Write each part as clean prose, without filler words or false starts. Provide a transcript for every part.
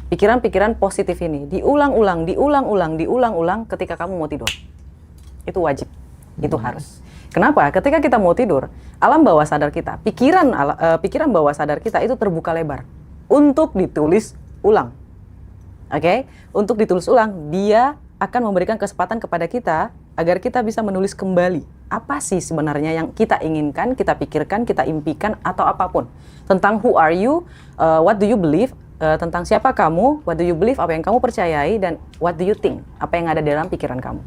pikiran-pikiran positif ini diulang-ulang ketika kamu mau tidur. Itu wajib, itu harus. Kenapa? Ketika kita mau tidur, alam bawah sadar kita, pikiran bawah sadar kita itu terbuka lebar untuk ditulis ulang. Oke? Untuk ditulis ulang, dia akan memberikan kesempatan kepada kita agar kita bisa menulis kembali apa sih sebenarnya yang kita inginkan, kita pikirkan, kita impikan, atau apapun. Tentang who are you, what do you believe, tentang siapa kamu, what do you believe, apa yang kamu percayai, dan what do you think, apa yang ada dalam pikiran kamu.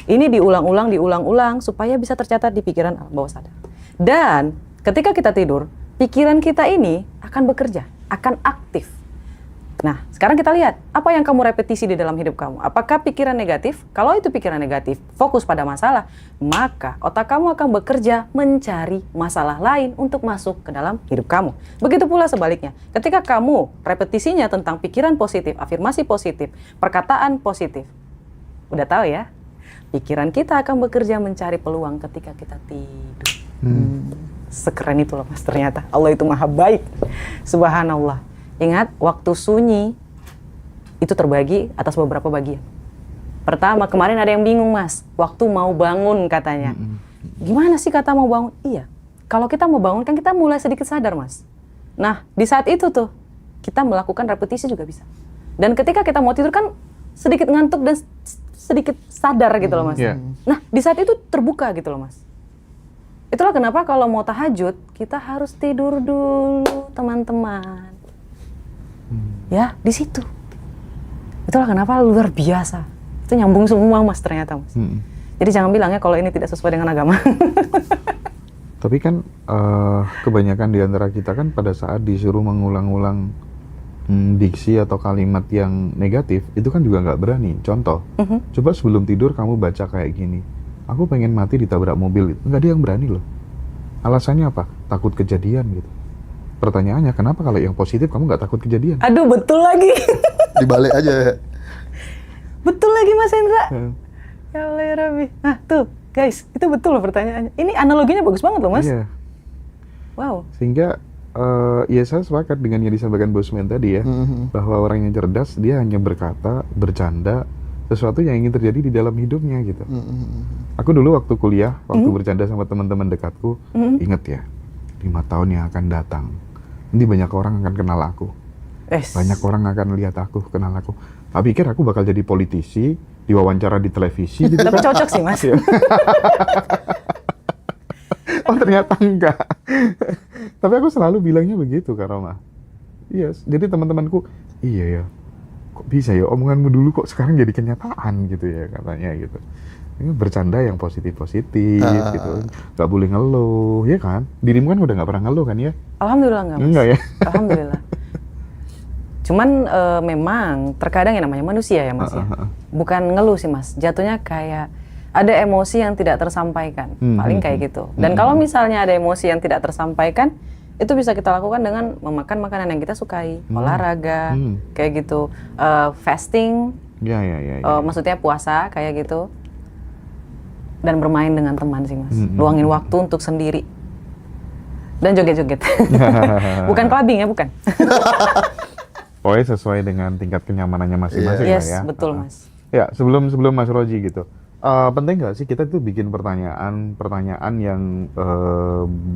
Ini diulang-ulang supaya bisa tercatat di pikiran bawah sadar. Dan ketika kita tidur, pikiran kita ini akan bekerja, akan aktif. Nah, sekarang kita lihat, apa yang kamu repetisi di dalam hidup kamu? Apakah pikiran negatif? Kalau itu pikiran negatif, fokus pada masalah, maka otak kamu akan bekerja mencari masalah lain untuk masuk ke dalam hidup kamu. Begitu pula sebaliknya, ketika kamu repetisinya tentang pikiran positif, afirmasi positif, perkataan positif, udah tahu ya, pikiran kita akan bekerja mencari peluang ketika kita tidur. Sekeren itu loh Mas, ternyata. Allah itu maha baik. Subhanallah. Ingat, waktu sunyi itu terbagi atas beberapa bagian. Pertama, kemarin ada yang bingung Mas, waktu mau bangun katanya. Gimana sih kata mau bangun? Iya, kalau kita mau bangun kan kita mulai sedikit sadar Mas. Nah, di saat itu tuh, kita melakukan repetisi juga bisa. Dan ketika kita mau tidur kan sedikit ngantuk dan sedikit sadar gitu loh Mas. Nah, di saat itu terbuka gitu loh Mas. Itulah kenapa kalau mau tahajud, kita harus tidur dulu teman-teman. Ya, di situ. Itulah kenapa luar biasa. Itu nyambung semua Mas ternyata Mas. Jadi jangan bilang ya kalau ini tidak sesuai dengan agama. Tapi kan kebanyakan di antara kita kan pada saat disuruh mengulang-ulang diksi atau kalimat yang negatif, itu kan juga nggak berani. Contoh, coba sebelum tidur kamu baca kayak gini, aku pengen mati ditabrak mobil. Nggak ada yang berani loh. Alasannya apa? Takut kejadian gitu. Pertanyaannya, kenapa kalau yang positif kamu nggak takut kejadian? Aduh, betul lagi. Dibalik aja. Betul lagi Mas Hendra. Ya Allah ya Rabbi. Nah tuh guys, itu betul loh pertanyaannya. Ini analoginya bagus banget loh Mas. Iya. Wow. Sehingga ya saya sepakat dengan yang disampaikan Bosman tadi ya, bahwa orang yang cerdas dia hanya berkata, bercanda sesuatu yang ingin terjadi di dalam hidupnya gitu. Aku dulu waktu kuliah, waktu bercanda sama teman-teman dekatku, ingat ya, 5 tahun yang akan datang, nanti banyak orang akan kenal aku. Banyak orang akan lihat aku, kenal aku. Tak pikir aku bakal jadi politisi, diwawancara di televisi gitu. Tapi cocok sih Mas. Oh ternyata enggak. Tapi aku selalu bilangnya begitu Kak Roma. Iya, jadi teman-temanku, iya ya, kok bisa ya omonganmu dulu kok sekarang jadi kenyataan gitu ya katanya gitu. Ini bercanda yang positif-positif gitu, nggak boleh ngeluh, ya kan? Dirimu kan udah nggak pernah ngeluh kan ya? Alhamdulillah nggak Mas. Enggak ya? Alhamdulillah. Cuman memang terkadang yang namanya manusia ya Mas ya. Bukan ngeluh sih Mas, jatuhnya kayak ada emosi yang tidak tersampaikan, paling kayak gitu. Dan kalau misalnya ada emosi yang tidak tersampaikan, itu bisa kita lakukan dengan memakan makanan yang kita sukai, olahraga, kayak gitu, fasting, maksudnya puasa kayak gitu, dan bermain dengan teman sih Mas, luangin waktu untuk sendiri, dan joget-joget, bukan clubbing ya, bukan. Pokoknya sesuai dengan tingkat kenyamanannya masing-masing yes, ya. Betul Mas. Ya, sebelum Mas Roji gitu. Penting nggak sih kita tuh bikin pertanyaan yang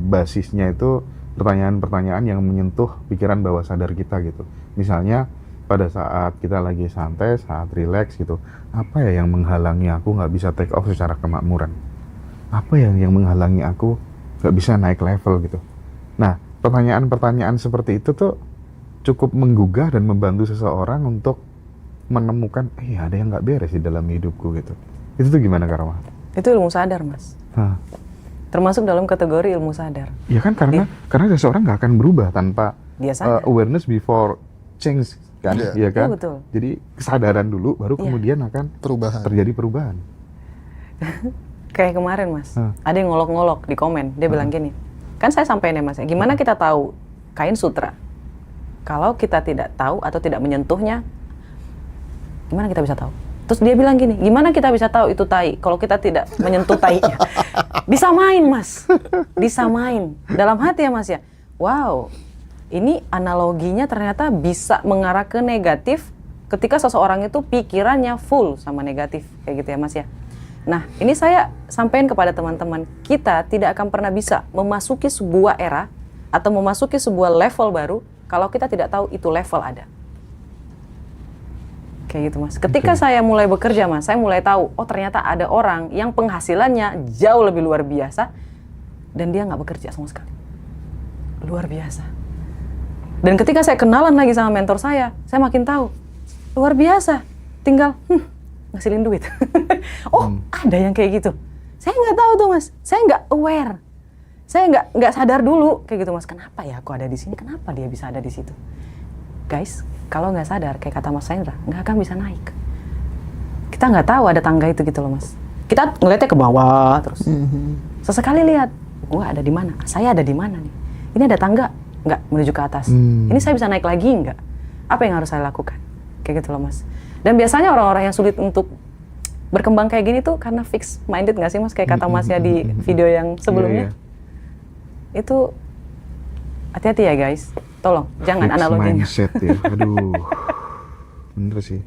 basisnya itu pertanyaan-pertanyaan yang menyentuh pikiran bawah sadar kita gitu. Misalnya pada saat kita lagi santai, saat rileks gitu, apa ya yang menghalangi aku nggak bisa take off secara kemakmuran? Apa yang menghalangi aku nggak bisa naik level gitu? Nah, pertanyaan-pertanyaan seperti itu tuh cukup menggugah dan membantu seseorang untuk menemukan, ada yang nggak beres di dalam hidupku gitu. Itu tuh gimana Kak Roma? Itu ilmu sadar Mas. Termasuk dalam kategori ilmu sadar. Ya kan karena seseorang nggak akan berubah tanpa awareness before change kan, iya kan? Betul. Jadi kesadaran dulu, baru kemudian akan terjadi perubahan. Kayak kemarin Mas, ada yang ngolok-ngolok di komen, dia bilang gini, kan saya sampein ya Mas, gimana kita tahu kain sutra? Kalau kita tidak tahu atau tidak menyentuhnya, gimana kita bisa tahu? Terus dia bilang gini, gimana kita bisa tahu itu tai kalau kita tidak menyentuh tainya? Disamain Mas, disamain. Dalam hati ya Mas ya, wow, ini analoginya ternyata bisa mengarah ke negatif ketika seseorang itu pikirannya full sama negatif, kayak gitu ya Mas ya. Nah, ini saya sampaikan kepada teman-teman, kita tidak akan pernah bisa memasuki sebuah era atau memasuki sebuah level baru kalau kita tidak tahu itu level ada. Kayak gitu Mas. Ketika saya mulai bekerja Mas, saya mulai tahu, oh ternyata ada orang yang penghasilannya jauh lebih luar biasa dan dia nggak bekerja sama sekali. Luar biasa. Dan ketika saya kenalan lagi sama mentor saya makin tahu, luar biasa. Tinggal ngasilin duit. Ada yang kayak gitu. Saya nggak tahu tuh Mas. Saya nggak aware. Saya nggak sadar dulu kayak gitu Mas. Kenapa ya aku ada di sini? Kenapa dia bisa ada di situ? Guys, kalau nggak sadar, kayak kata Mas Hendra, nggak akan bisa naik. Kita nggak tahu ada tangga itu gitu loh Mas. Kita ngeliatnya ke bawah terus. Sesekali lihat, gua ada di mana? Saya ada di mana nih? Ini ada tangga nggak menuju ke atas? Ini saya bisa naik lagi nggak? Apa yang harus saya lakukan? Kayak gitu loh Mas. Dan biasanya orang-orang yang sulit untuk berkembang kayak gini tuh karena fix minded nggak sih Mas? Kayak kata Masnya di video yang sebelumnya. Itu hati-hati ya guys. Tolong, jangan Fixed analoginya. mindset ya, aduh, bener sih.